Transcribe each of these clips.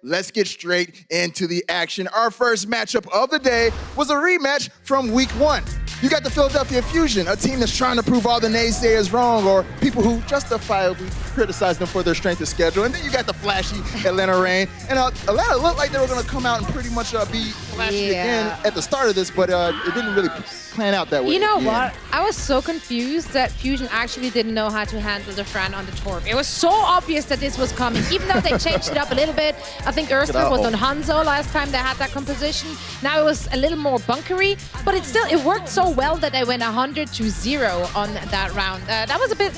let's get straight into the action. Our first matchup of the day was a rematch from week 1. You got the Philadelphia Fusion, a team that's trying to prove all the naysayers wrong or people who justifiably criticize them for their strength of schedule. And then you got the flashy Atlanta Reign. And Atlanta looked like they were going to come out and pretty much be flashy again at the start of this, but it didn't really plan out that way. You know what? I was so confused that Fusion actually didn't know how to handle the Fran on the Torb. It was so obvious that this was coming, even though they changed it up a little bit. I think Erskine was on Hanzo last time they had that composition. Now it was a little more bunkery, but it worked so well that they went 100-0 on that round. That was a bit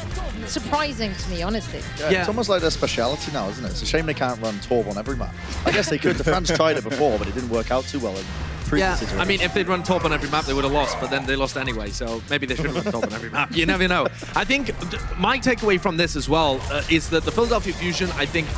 surprising to me, honestly. Yeah, it's almost like their speciality now, isn't it? It's a shame they can't run Torb on every map. I guess they could. The fans tried it before, but it didn't work out too well. Yeah, I mean, if they'd run Torb on every map, they would have lost, but then they lost anyway, so maybe they should have run Torb on every map. You never know. I think my takeaway from this as well is that the Philadelphia Fusion, I think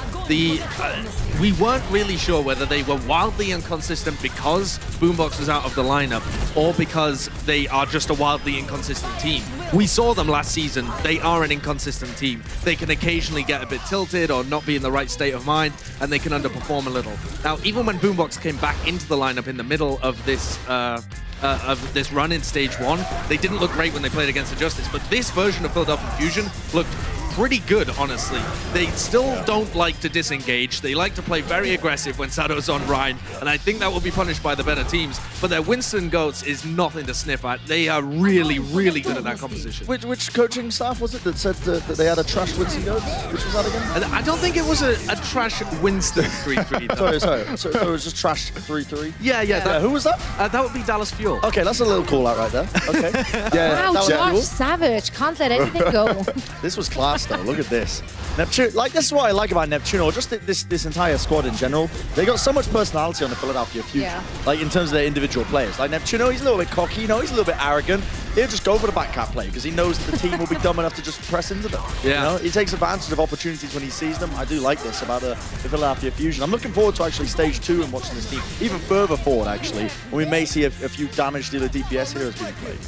we weren't really sure whether they were wildly inconsistent because Boombox was out of the lineup or because they are just a wildly inconsistent team. We saw them last season. They are an inconsistent team. They can occasionally get a bit tilted or not be in the right state of mind, and they can underperform a little. Now, even when Boombox came back into the lineup in the middle of this run in stage 1, they didn't look great when they played against Injustice, but this version of Philadelphia Fusion looked pretty good, honestly. They still don't like to disengage. They like to play very aggressive when Sadow's on Rhine, and I think that will be punished by the better teams. But their Winston Goats is nothing to sniff at. They are really, really good at that composition. Which coaching staff was it that said that they had a trash Winston Goats? Which was that again? I don't think it was a trash Winston 3-3. sorry. So it was just trash 3-3? Yeah. Who was that? That would be Dallas Fuel. Okay, that's a little call out right there. Okay. Wow, Josh Savage. Can't let anything go. This was class, though. Look at this. Neptune, this is what I like about Neptune, or just this entire squad in general. They got so much personality on the Philadelphia Fusion. Yeah. In terms of their individual players. Like Neptune, he's a little bit cocky, he's a little bit arrogant. He'll just go for the backcap play because he knows that the team will be dumb enough to just press into them. Yeah. He takes advantage of opportunities when he sees them. I do like this about the Philadelphia Fusion. I'm looking forward to actually stage 2 and watching this team even further forward, actually. And we may see a few damage dealer DPS heroes being played.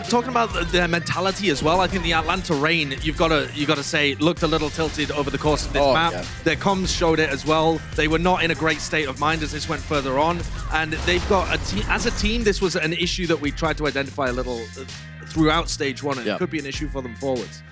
Talking about their mentality as well, I think the Atlanta Reign, you've got to say, looked a little tilted over the course of this map. Yeah. Their comms showed it as well. They were not in a great state of mind as this went further on. And they've got as a team, this was an issue that we tried to identify a little throughout stage 1, and it could be an issue for them forwards.